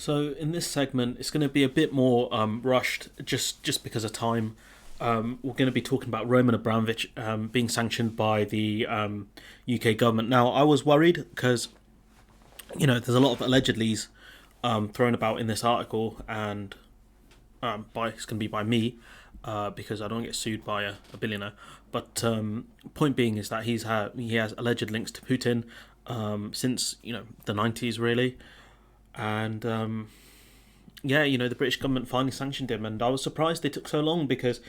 So in this segment, it's going to be a bit more rushed, just because of time. We're going to be talking about Roman Abramovich being sanctioned by the UK government. Now, I was worried because there's a lot of allegedlys thrown about in this article, and it's going to be by me because I don't get sued by a billionaire. But point being is that he has alleged links to Putin since the 90s really. And the British government finally sanctioned him, and I was surprised they took so long because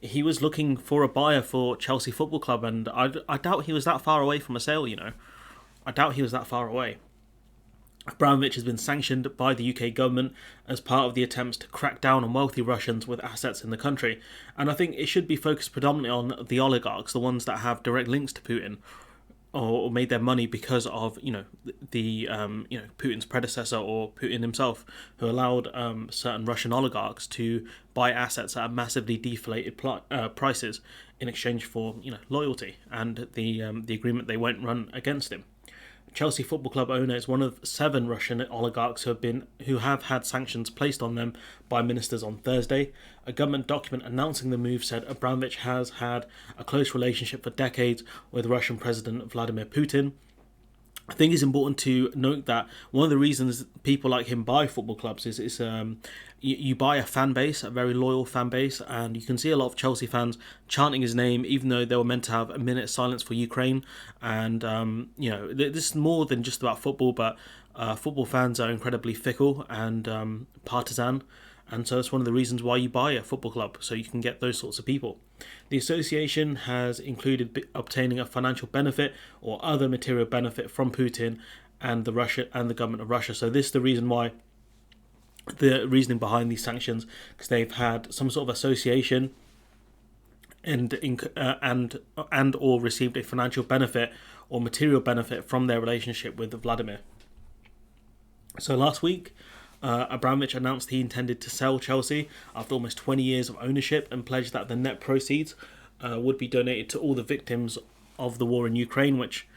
he was looking for a buyer for Chelsea Football Club, and I doubt he was that far away from a sale. I doubt he was that far away. Abramovich has been sanctioned by the UK government as part of the attempts to crack down on wealthy Russians with assets in the country, and I think it should be focused predominantly on the oligarchs, the ones that have direct links to Putin, or made their money because of the Putin's predecessor or Putin himself, who allowed certain Russian oligarchs to buy assets at massively deflated prices in exchange for loyalty and the agreement they won't run against him. Chelsea Football Club owner is one of 7 Russian oligarchs who have had sanctions placed on them by ministers on Thursday. A government document announcing the move said Abramovich has had a close relationship for decades with Russian President Vladimir Putin. I think it's important to note that one of the reasons people like him buy football clubs is you buy a fan base, a very loyal fan base, and you can see a lot of Chelsea fans chanting his name, even though they were meant to have a minute silence for Ukraine. And this is more than just about football, but football fans are incredibly fickle and partisan. And so it's one of the reasons why you buy a football club, so you can get those sorts of people. The association has included obtaining a financial benefit or other material benefit from Putin and the government of Russia. So this is the reasoning behind these sanctions, because they've had some sort of association and or received a financial benefit or material benefit from their relationship with Vladimir. So last week, Abramovich announced he intended to sell Chelsea after almost 20 years of ownership and pledged that the net proceeds would be donated to all the victims of the war in Ukraine, which,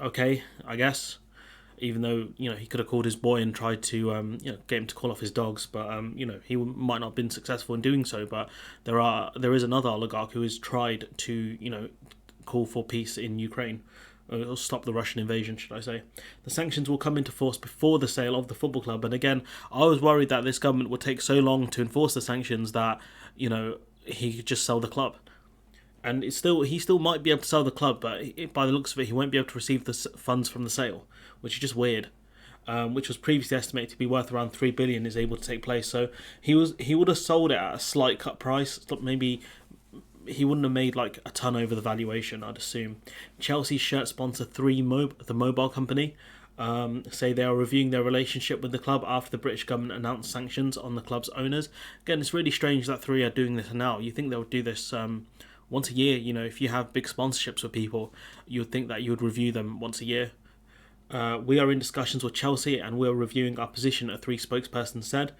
okay, I guess. Even though he could have called his boy and tried to get him to call off his dogs, but he might not have been successful in doing so. But there is another oligarch who has tried to call for peace in Ukraine. Or stop the Russian invasion, should I say. The sanctions will come into force before the sale of the football club, and again, I was worried that this government would take so long to enforce the sanctions that he could just sell the club. And he still might be able to sell the club, but by the looks of it, he won't be able to receive the funds from the sale, which is just weird. Which was previously estimated to be worth around $3 billion, is able to take place. So he would have sold it at a slight cut price, maybe. He wouldn't have made like a ton over the valuation, I'd assume. Chelsea's shirt sponsor the mobile company, say they are reviewing their relationship with the club after the British government announced sanctions on the club's owners. Again, it's really strange that 3 are doing this now. You think they would do this once a year. If you have big sponsorships with people, you would think that you would review them once a year. We are in discussions with Chelsea and we are reviewing our position, a 3 spokesperson said.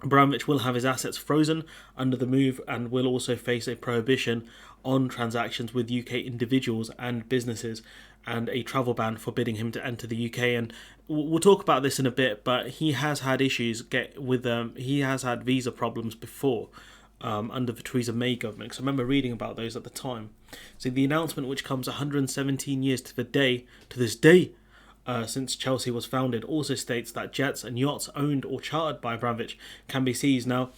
Abramovich will have his assets frozen under the move and will also face a prohibition on transactions with UK individuals and businesses and a travel ban forbidding him to enter the UK. And we'll talk about this in a bit, but he has had issues he has had visa problems before under the Theresa May government, because I remember reading about those at the time. So the announcement, which comes 117 years to this day, since Chelsea was founded, also states that jets and yachts owned or chartered by Abramovich can be seized. Now,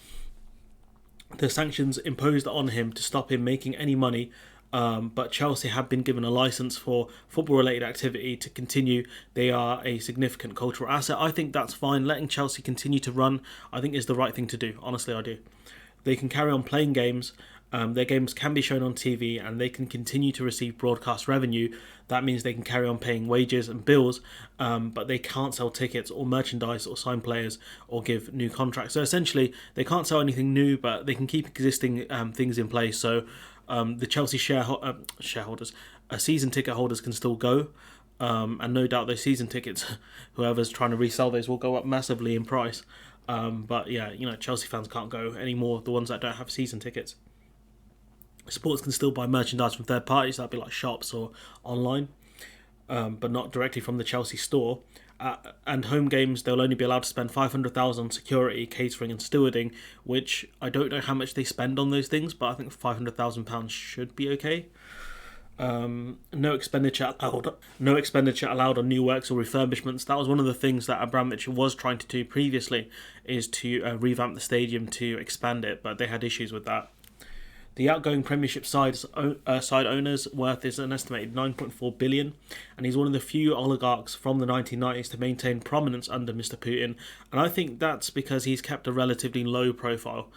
the sanctions imposed on him to stop him making any money, but Chelsea have been given a license for football-related activity to continue. They are a significant cultural asset. I think that's fine. Letting Chelsea continue to run, I think, is the right thing to do. Honestly, I do. They can carry on playing games. Their games can be shown on TV and they can continue to receive broadcast revenue. That means they can carry on paying wages and bills, but they can't sell tickets or merchandise or sign players or give new contracts. So essentially, they can't sell anything new, but they can keep existing things in place. So the Chelsea shareholders, season ticket holders can still go. And no doubt those season tickets, whoever's trying to resell those, will go up massively in price. But yeah, Chelsea fans can't go anymore, the ones that don't have season tickets. Sports can still buy merchandise from third parties, that'd be like shops or online, but not directly from the Chelsea store. And home games, they'll only be allowed to spend 500,000 on security, catering, and stewarding, which I don't know how much they spend on those things, but I think £500,000 should be okay. No expenditure allowed. No expenditure allowed on new works or refurbishments. That was one of the things that Abramovich was trying to do previously, is to revamp the stadium, to expand it, but they had issues with that. The outgoing Premiership side owner's worth is an estimated 9.4 billion, and he's one of the few oligarchs from the 1990s to maintain prominence under Mr. Putin, and I think that's because he's kept a relatively low profile.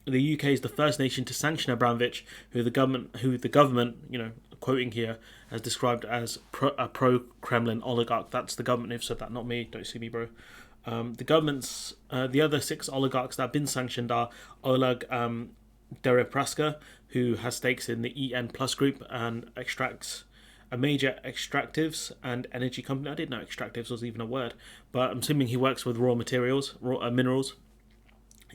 The UK is the first nation to sanction Abramovich, who the government, quoting here, has described as a pro-Kremlin oligarch. That's the government who've said that, not me. Don't sue me, bro. The other 6 oligarchs that have been sanctioned are Oleg Deripaska, who has stakes in the EN Plus Group and extracts a major extractives and energy company. I didn't know extractives was even a word, but I'm assuming he works with minerals.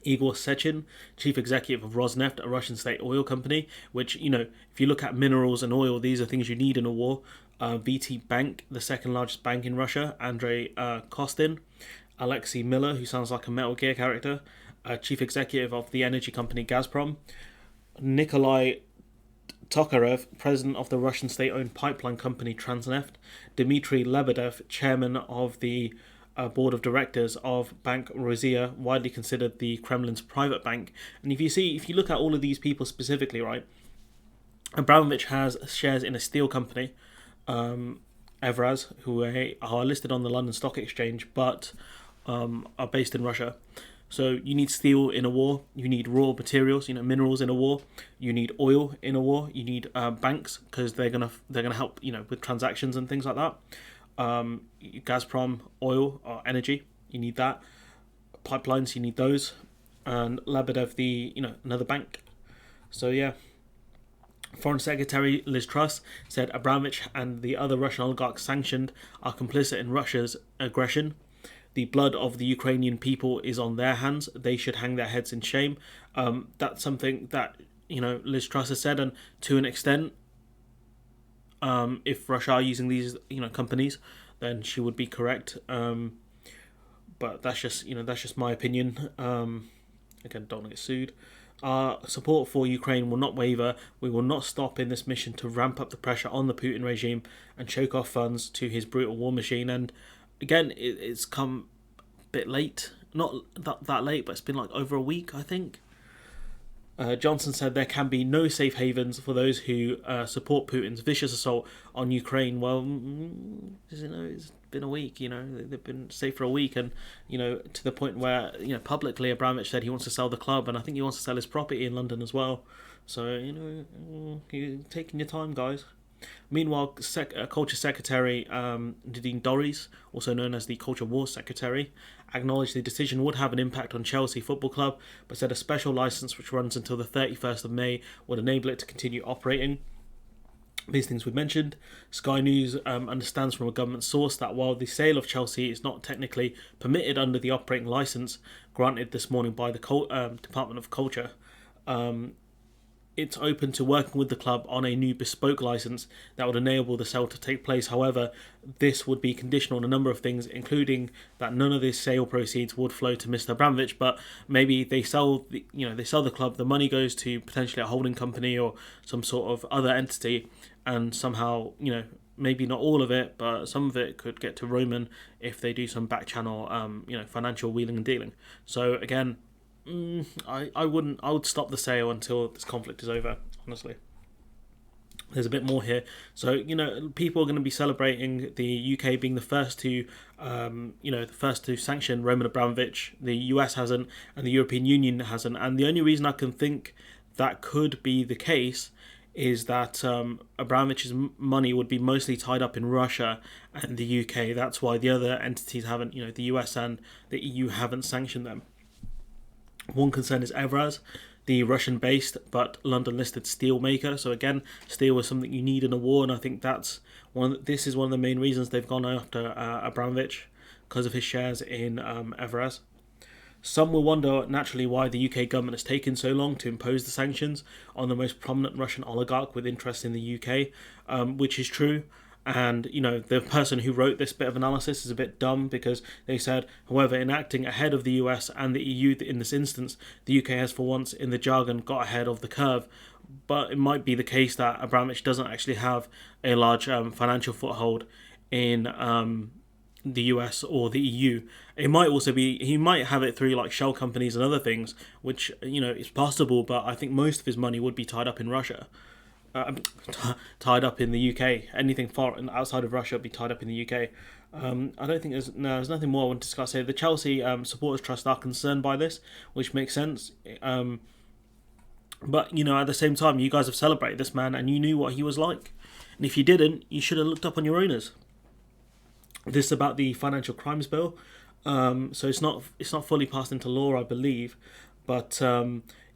Igor Sechin, chief executive of Rosneft, a Russian state oil company, which, if you look at minerals and oil, these are things you need in a war. VT Bank, the second largest bank in Russia, Andrei Kostin, Alexei Miller, who sounds like a Metal Gear character, chief executive of the energy company Gazprom, Nikolai Tokarev, president of the Russian state-owned pipeline company Transneft, Dmitry Lebedev, chairman of the board of directors of Bank Rosia, widely considered the Kremlin's private bank. And if you look at all of these people specifically, right, Abramovich has shares in a steel company, Evraz, who are listed on the London Stock Exchange, but are based in Russia. So you need steel in a war, you need raw materials, minerals in a war, you need oil in a war, you need banks, because they're gonna help, with transactions and things like that. Gazprom, oil or energy, you need that. Pipelines, you need those. And Lebedev, another bank. So yeah. Foreign Secretary Liz Truss said Abramovich and the other Russian oligarchs sanctioned are complicit in Russia's aggression. The blood of the Ukrainian people is on their hands. They should hang their heads in shame. That's something that, Liz Truss has said, and to an extent, if Russia are using these, companies, then she would be correct. But that's just my opinion. Again, don't want to get sued. Our support for Ukraine will not waver. We will not stop in this mission to ramp up the pressure on the Putin regime and choke off funds to his brutal war machine. And again, it's come a bit late. Not that late, but it's been like over a week, I think. Johnson said there can be no safe havens for those who support Putin's vicious assault on Ukraine. Well, it's been a week, they've been safe for a week, and, to the point where, publicly Abramovich said he wants to sell the club, and I think he wants to sell his property in London as well. So, you're taking your time, guys. Meanwhile, Culture Secretary Nadine Dorries, also known as the Culture War Secretary, acknowledged the decision would have an impact on Chelsea Football Club, but said a special licence which runs until the 31st of May would enable it to continue operating. These things we mentioned. Sky News understands from a government source that while the sale of Chelsea is not technically permitted under the operating licence granted this morning by the Department of Culture, it's open to working with the club on a new bespoke licence that would enable the sale to take place. However, this would be conditional on a number of things, including that none of the sale proceeds would flow to Mr. Abramovich, but maybe they sell the club, the money goes to potentially a holding company or some sort of other entity, and somehow, maybe not all of it, but some of it could get to Roman if they do some back channel, financial wheeling and dealing. So again, I would stop the sale until this conflict is over, honestly. There's a bit more here. So, people are going to be celebrating the UK being the first to, sanction Roman Abramovich. The US hasn't, and the European Union hasn't. And the only reason I can think that could be the case is that Abramovich's money would be mostly tied up in Russia and the UK. That's why the other entities haven't, the US and the EU haven't sanctioned them. One concern is Evraz, the Russian-based but London-listed steel maker. So again, steel is something you need in a war, and I think this is one of the main reasons they've gone after Abramovich, because of his shares in Evraz. Some will wonder naturally why the UK government has taken so long to impose the sanctions on the most prominent Russian oligarch with interest in the UK, which is true. And the person who wrote this bit of analysis is a bit dumb, because they said, however, in acting ahead of the US and the EU in this instance, the UK has for once in the jargon got ahead of the curve. But it might be the case that Abramovich doesn't actually have a large financial foothold in the US or the EU. It might also be he might have it through like shell companies and other things, which is possible. But I think most of his money would be tied up in Russia, tied up in the UK. Anything far outside of Russia would be tied up in the UK. I don't think there's nothing more I want to discuss here. The Chelsea supporters trust are concerned by this, which makes sense. But at the same time, you guys have celebrated this man, and you knew what he was like. And if you didn't, you should have looked up on your owners. This is about the financial crimes bill, so it's not fully passed into law, I believe. But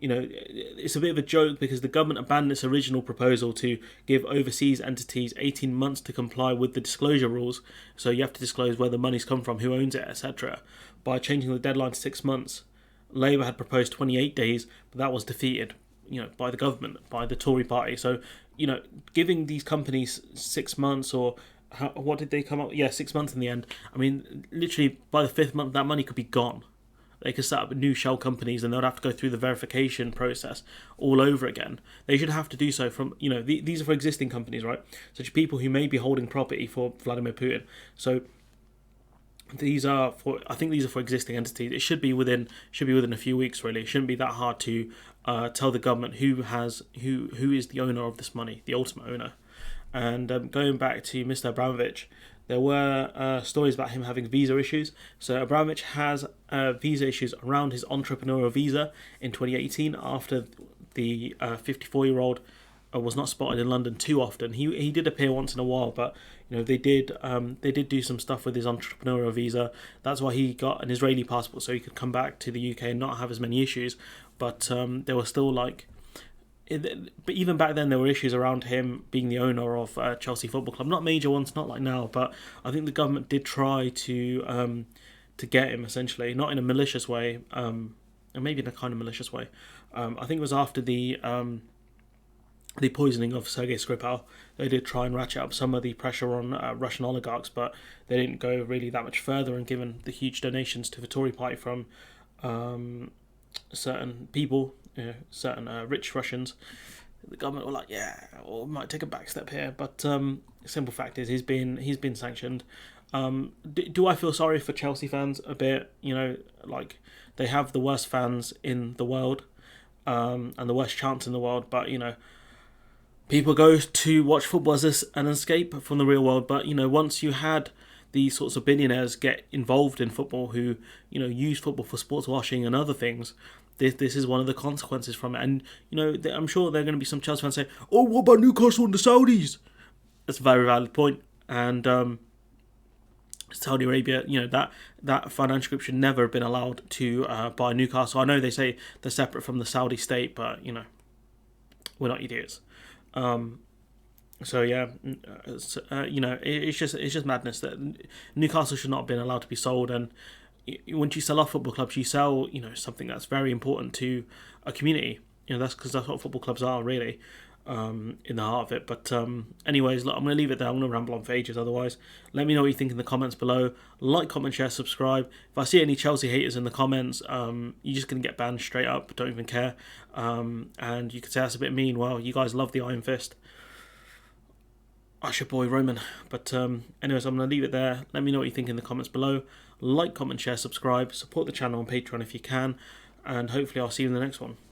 it's a bit of a joke, because the government abandoned its original proposal to give overseas entities 18 months to comply with the disclosure rules. So you have to disclose where the money's come from, who owns it, etc. By changing the deadline to 6 months. Labour had proposed 28 days, but that was defeated, by the government, by the Tory party. So, giving these companies 6 months, or what did they come up? Yeah, 6 months in the end. I mean, literally by the 5th month, that money could be gone. They could set up new shell companies, and they'd have to go through the verification process all over again. They should have to do so from, these are for existing companies, right? Such people who may be holding property for Vladimir Putin. So I think these are for existing entities. It should be within a few weeks, really. It shouldn't be that hard to tell the government who is the owner of this money, the ultimate owner. And going back to Mr. Abramovich, there were stories about him having visa issues. So Abramovich has visa issues around his entrepreneurial visa in 2018, after the 54-year-old was not spotted in London too often. He did appear once in a while, but they did do some stuff with his entrepreneurial visa. That's why he got an Israeli passport, so he could come back to the UK and not have as many issues. But there were still but even back then there were issues around him being the owner of Chelsea Football Club. Not major ones, not like now, but I think the government did try to get him, essentially, not in a malicious way, and maybe in a kind of malicious way. I think it was after the poisoning of Sergei Skripal. They did try and ratchet up some of the pressure on Russian oligarchs, but they didn't go really that much further. And given the huge donations to the Tory party from certain people, certain rich Russians, the government were like, yeah, we might take a back step here. But the simple fact is, he's been sanctioned. Do I feel sorry for Chelsea fans a bit? They have the worst fans in the world, and the worst chants in the world. But people go to watch football as an escape from the real world. But once you had these sorts of billionaires get involved in football, who use football for sports washing and other things, this is one of the consequences from it. And I'm sure there are going to be some Chelsea fans say, "Oh, what about Newcastle and the Saudis?" That's a very valid point. And Saudi Arabia, that financial group should never have been allowed to buy Newcastle. I know they say they're separate from the Saudi state, but we're not idiots. So yeah, it's just madness that Newcastle should not have been allowed to be sold. And once you sell off football clubs, you sell something that's very important to a community. That's because that's what football clubs are, really, in the heart of it. But anyways, look, I'm going to leave it there. I'm going to ramble on for ages otherwise. Let me know what you think in the comments below. Like, comment, share, subscribe. If I see any Chelsea haters in the comments, you're just going to get banned straight up. Don't even care. And you could say that's a bit mean. Well, you guys love the Iron Fist. That's your boy Roman. But anyways, I'm going to leave it there. Let me know what you think in the comments below. Like, comment, share, subscribe. Support the channel on Patreon if you can. And hopefully I'll see you in the next one.